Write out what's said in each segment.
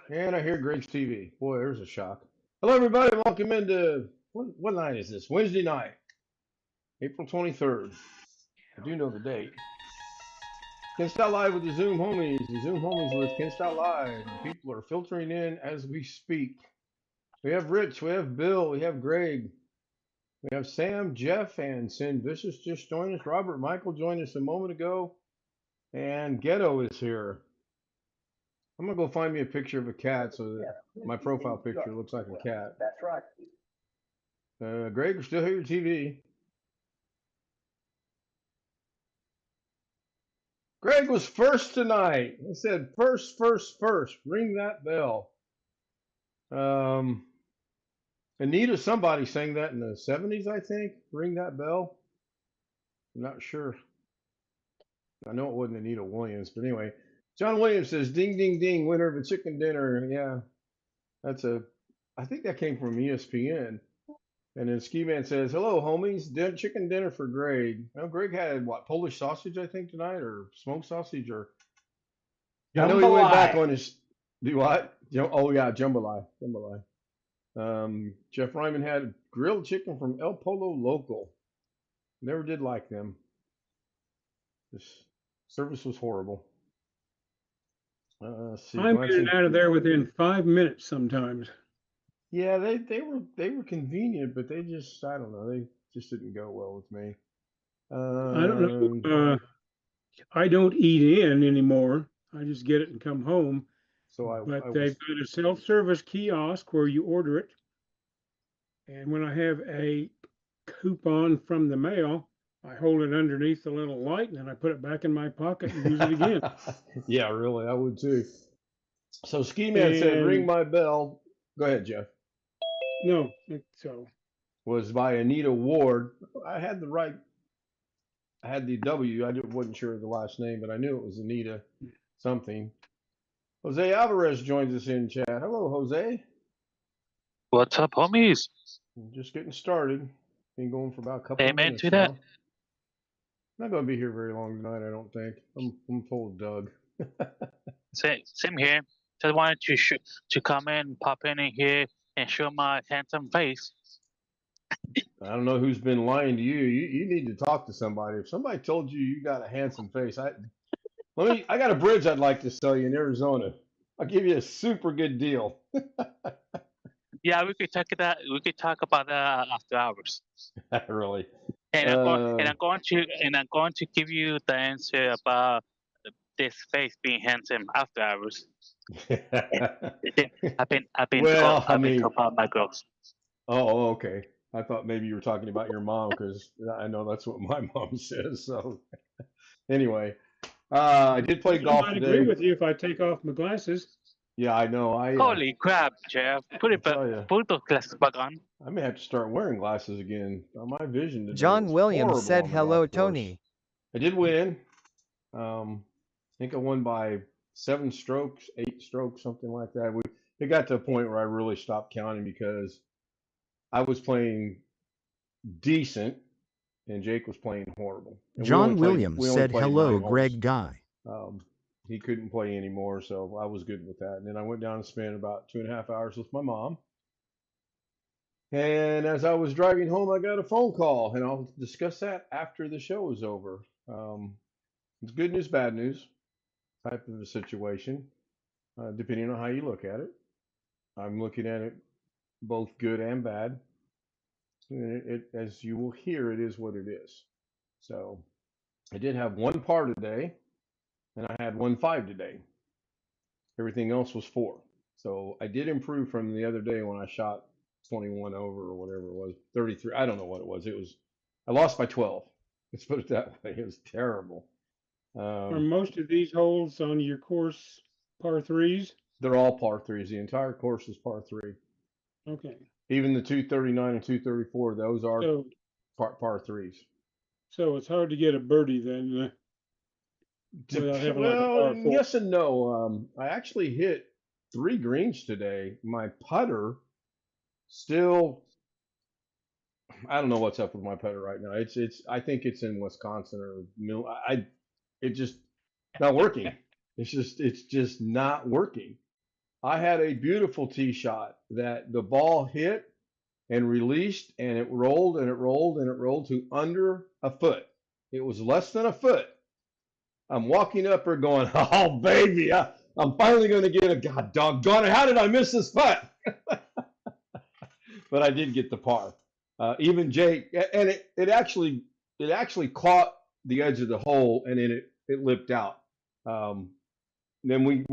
And I hear Greg's TV. Boy, there's a shock. Hello, everybody. Welcome into what night is this? Wednesday night, April 23rd. I do know the date. Ken Style Live with the Zoom homies. The Zoom homies with Ken Style Live. People are filtering in as we speak. We have Rich, we have Bill, we have Greg, we have Sam, Jeff, and Sin Vicious just joined us. Robert Michael joined us a moment ago. And Ghetto is here. I'm going to go find me a picture of a cat so that my profile picture looks like a cat. That's right. Greg, we're still here at TV. Greg was first tonight. He said, first. Ring that bell. Anita, somebody sang that in the 70s, I think. Ring that bell. I'm not sure. I know it wasn't Anita Williams, but anyway. John Williams says, ding, ding, ding, winner of a chicken dinner. Yeah, I think that came from ESPN. And then Ski Man says, hello, homies, chicken dinner for Greg. Well, Greg had, what, Polish sausage, I think, tonight, or smoked sausage, or... I know he went back on his... Do what? Oh, yeah, jambalaya. Jeff Ryman had grilled chicken from El Polo Local. Never did like them. This service was horrible. I'm getting out of there within 5 minutes sometimes. Yeah, they were convenient, but they just, I don't know, they just didn't go well with me. I don't know. I don't eat in anymore. I just get it and come home. But they've got a self-service kiosk where you order it. And when I have a coupon from the mail, I hold it underneath the little light and then I put it back in my pocket and use it again. Yeah, really, I would too. So Ski Man said, ring my bell. Go ahead, Jeff. No, so. Was by Anita Ward. I had the W. I wasn't sure of the last name, but I knew it was Anita something. Jose Alvarez joins us in chat. Hello, Jose. What's up, homies? Just getting started. Been going for about a couple of minutes to now. that. Not going to be here very long tonight, I don't think. I'm full of Doug. Same here. Just wanted to come in, pop in here, and show my handsome face. I don't know who's been lying to you. You need to talk to somebody. If somebody told you you got a handsome face, I got a bridge I'd like to sell you in Arizona. I'll give you a super good deal. Yeah, we could talk about that after hours. Really. And I'm going to give you the answer about this face being handsome after hours. I've been told about my girls. Oh, okay. I thought maybe you were talking about your mom because I know that's what my mom says. So anyway, I did play golf today. I agree with you if I take off my glasses. Yeah, I know. Holy crap, Jeff! Put those glasses back on. I may have to start wearing glasses again. My vision today John Williams said, hello, Tony. I did win. I think I won by 7 strokes, 8 strokes, something like that. It got to a point where I really stopped counting because I was playing decent and Jake was playing horrible. And John Williams said, hello, Greg Guy. He couldn't play anymore, so I was good with that. And then I went down and spent about 2.5 hours with my mom. And as I was driving home, I got a phone call, and I'll discuss that after the show is over. It's good news, bad news type of a situation, depending on how you look at it. I'm looking at it both good and bad. And as you will hear, it is what it is. So I did have 1 par today, and I had 1 5 today. Everything else was 4. So I did improve from the other day when I shot 21 over or whatever it was, 33. I don't know what it was. I lost by 12. Let's put it that way. It was terrible. Are most of these holes on your course par threes? They're all par threes. The entire course is par 3. Okay. Even the 239 and 234, those are par 3s. So it's hard to get a birdie then. Well, yes and no. I actually hit 3 greens today. My putter still, I don't know what's up with my putter right now. I think it's in Wisconsin or it just not working. It's just not working. I had a beautiful tee shot that the ball hit and released, and it rolled and it rolled and it rolled to under a foot. It was less than a foot. I'm walking up there going, oh, baby, I'm finally going to get a god doggone it. How did I miss this putt? But I did get the par. Even Jake, and it actually caught the edge of the hole, and then it lipped out. Then we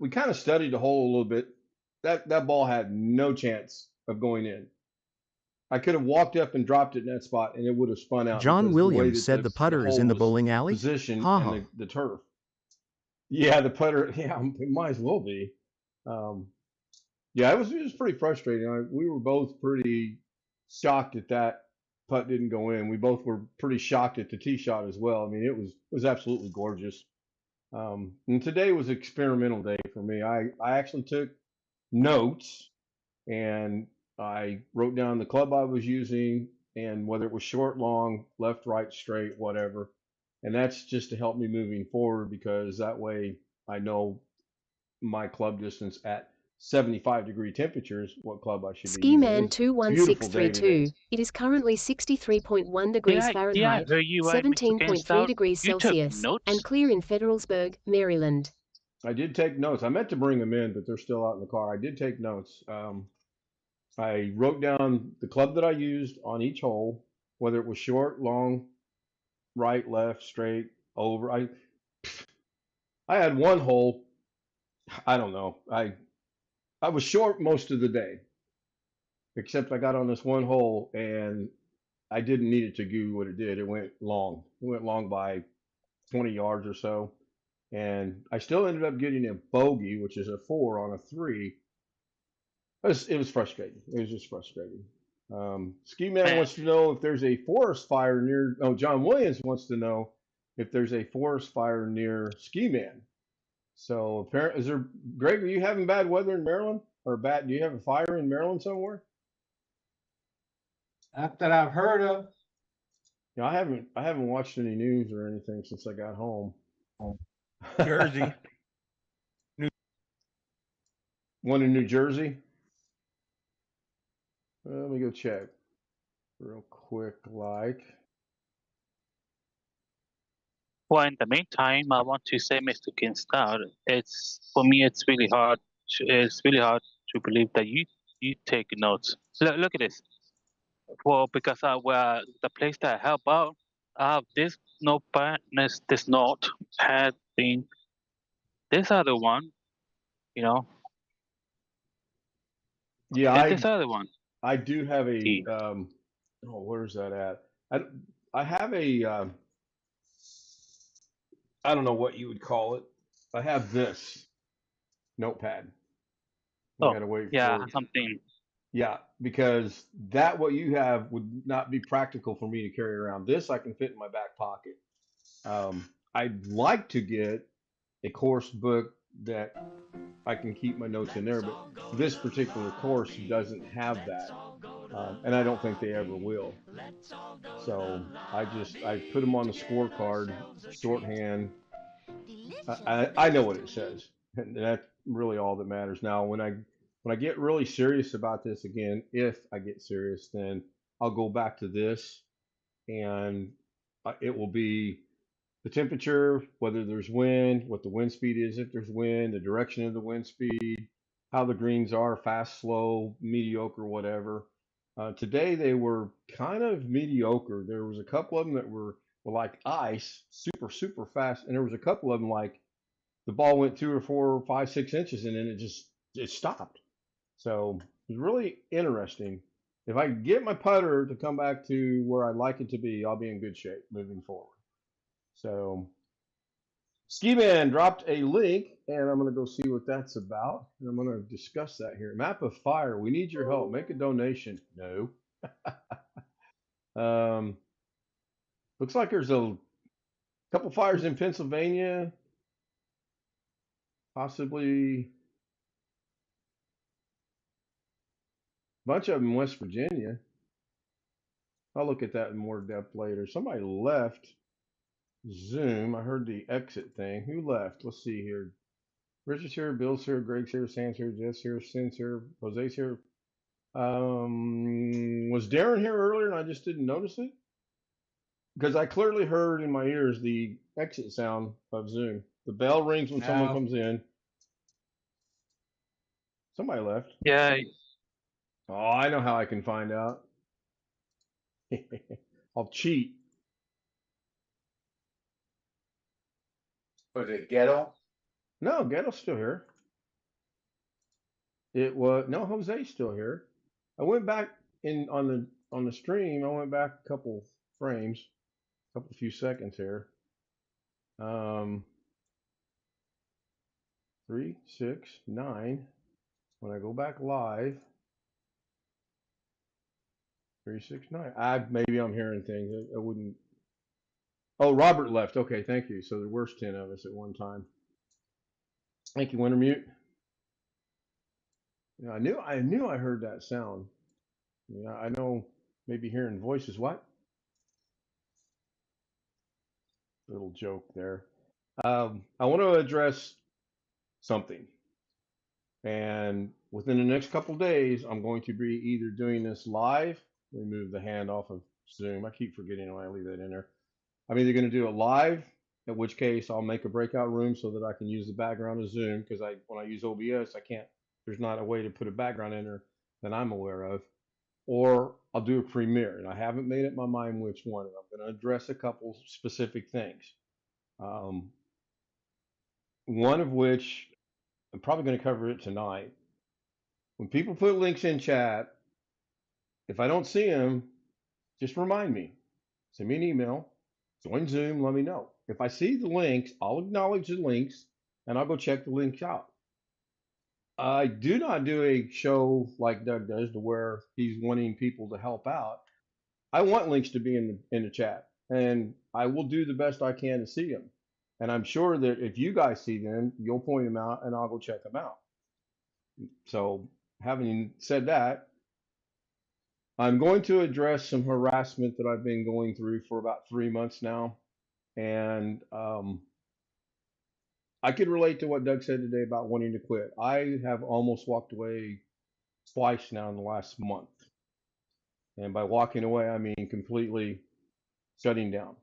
kind of studied the hole a little bit. That ball had no chance of going in. I could have walked up and dropped it in that spot, and it would have spun out. John Williams said the putter is in the bowling alley. Position and the turf. Yeah, the putter. Yeah, it might as well be. Yeah, it was pretty frustrating. We were both pretty shocked that putt didn't go in. We both were pretty shocked at the tee shot as well. I mean, it was absolutely gorgeous. And today was an experimental day for me. I actually took notes and I wrote down the club I was using and whether it was short, long, left, right, straight, whatever. And that's just to help me moving forward because that way I know my club distance at 75-degree temperatures, what club I should be using. Skiman 21632. It is currently 63.1 degrees Fahrenheit, 17.3 degrees Celsius, and clear in Federalsburg, Maryland. I did take notes. I meant to bring them in, but they're still out in the car. I did take notes. I wrote down the club that I used on each hole, whether it was short, long, right, left, straight, over. I had one hole. I don't know. I was short most of the day, except I got on this one hole and I didn't need it to do what it did. It went long. It went long by 20 yards or so. And I still ended up getting a bogey, which is a 4 on a 3. It was frustrating. It was just frustrating. Ski Man wants to know if there's a forest fire near. Oh, John Williams wants to know if there's a forest fire near Ski Man. So apparently, Greg? Are you having bad weather in Maryland, or do you have a fire in Maryland somewhere? Not that I've heard of. Yeah, I haven't watched any news or anything since I got home. Jersey. One in New Jersey. Let me go check real quick. Well, in the meantime, I want to say, Mr. Kinstar, for me, it's really hard. It's really hard to believe that you take notes. Look at this. Well, because the place that I help out, I have this notepad, this notepad thing. This other one, Yeah, this other one. I do have a. Where's that at? I have a. I don't know what you would call it. I have this notepad. Gotta wait for something. Yeah, because what you have would not be practical for me to carry around. This I can fit in my back pocket. I'd like to get a course book that I can keep my notes in there, but this particular course doesn't have that, and I don't think they ever will. So I put them on the scorecard, shorthand. I know what it says, and that's really all that matters. Now, when I get really serious about this again, if I get serious, then I'll go back to this, and it will be the temperature, whether there's wind, what the wind speed is if there's wind, the direction of the wind speed, how the greens are, fast, slow, mediocre, whatever. Today they were kind of mediocre. There was a couple of them that were like ice, super, super fast, and there was a couple of them like the ball went 2 or 4 or 5, 6 inches, and then it stopped. So it was really interesting. If I can get my putter to come back to where I'd like it to be, I'll be in good shape moving forward. So Ski Man dropped a link, and I'm going to go see what that's about. And I'm going to discuss that here. Map of Fire. We need your help. Make a donation. No. Looks like there's a couple fires in Pennsylvania. Possibly a bunch of them in West Virginia. I'll look at that in more depth later. Somebody left Zoom. I heard the exit thing. Who left? Let's see here. Richard's here, Bill's here, Greg's here, Sam's here, Jeff's here, Sin's here, Jose's here. Was Darren here earlier and I just didn't notice it? Because I clearly heard in my ears the exit sound of Zoom. The bell rings when someone comes in. Somebody left. Yeah. Oh, I know how I can find out. I'll cheat. Was it Ghetto? No, Ghetto's still here. It was no, Jose's still here. I went back in on the stream. I went back a couple frames, a few seconds here. 3, 6, 9. When I go back live, 3, 6, 9. Maybe I'm hearing things. I wouldn't. Oh, Robert left. Okay, thank you. So there were 10 of us at one time. Thank you, Wintermute. Yeah, I knew I heard that sound. Yeah, I know. Maybe hearing voices. What? Little joke there. I want to address something. And within the next couple days, I'm going to be either doing this live. Let me move the hand off of Zoom. I keep forgetting when I leave that in there. I'm either going to do it live, in which case I'll make a breakout room so that I can use the background of Zoom, because when I use OBS, I can't. There's not a way to put a background in there that I'm aware of. Or I'll do a premiere, and I haven't made up my mind which one. I'm going to address a couple specific things. One of which I'm probably going to cover it tonight. When people put links in chat, if I don't see them, just remind me. Send me an email. Join Zoom. Let me know. If I see the links, I'll acknowledge the links, and I'll go check the links out. I do not do a show like Doug does to where he's wanting people to help out. I want links to be in the chat, and I will do the best I can to see them. And I'm sure that if you guys see them, you'll point them out, and I'll go check them out. So having said that, I'm going to address some harassment that I've been going through for about 3 months now. And I could relate to what Doug said today about wanting to quit. I have almost walked away twice now in the last month. And by walking away, I mean completely shutting down.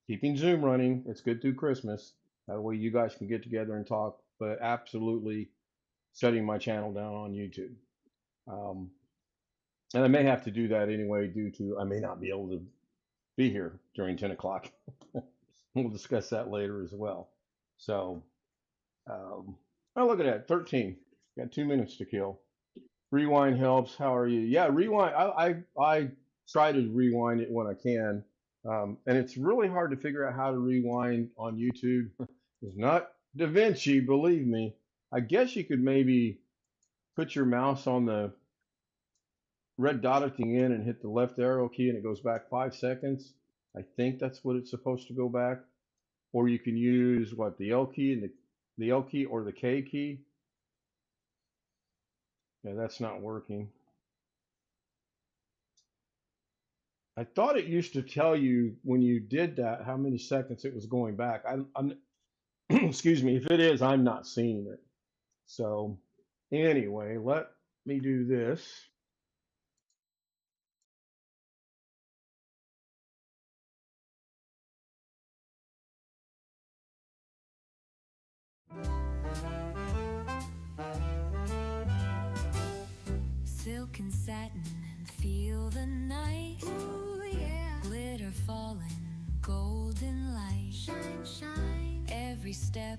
Keeping Zoom running. It's good through Christmas. That way you guys can get together and talk, but absolutely shutting my channel down on YouTube. And I may have to do that anyway due to I may not be able to be here during 10 o'clock. We'll discuss that later as well. So, oh, look at that, 13. Got 2 minutes to kill. Rewind helps. How are you? Yeah, rewind. I try to rewind it when I can. And it's really hard to figure out how to rewind on YouTube. It's not Da Vinci, believe me. I guess you could maybe put your mouse on the red dot at the end and hit the left arrow key and it goes back 5 seconds. I think that's what it's supposed to go back. Or you can use what, the L key and the L key or the K key. Yeah, that's not working. I thought it used to tell you when you did that how many seconds it was going back. I'm excuse me, if it is, I'm not seeing it. So anyway, let me do this. Silk and satin and feel the night. Ooh, yeah. Glitter falling, golden light. Shine, shine. Every step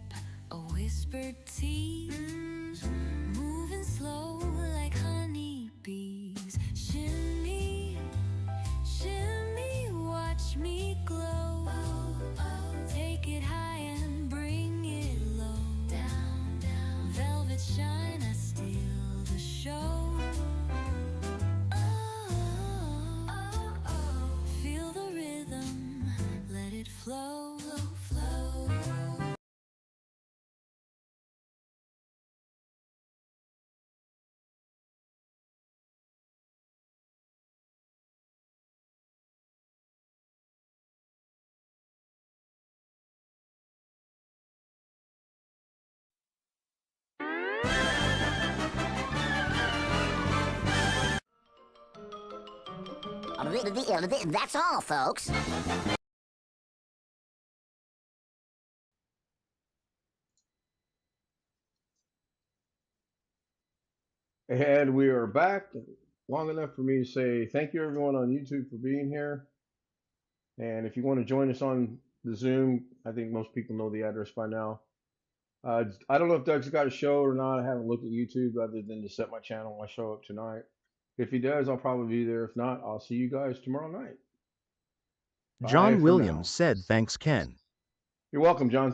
a whispered teas, moving slow like honeybees. Shimmy, shimmy, watch me glow. Take it high and bring it low. Down, down, velvet shine, I steal the show. Feel the rhythm, let it flow, flow. That's all, folks. And we are back long enough for me to say thank you everyone on YouTube for being here. And if you want to join us on the Zoom, I think most people know the address by now. I don't know if Doug's got a show or not. I haven't looked at YouTube other than to set my channel. I show up tonight. If he does, I'll probably be there. If not, I'll see you guys tomorrow night. Bye John for Williams now. said thanks, Ken. You're welcome, John.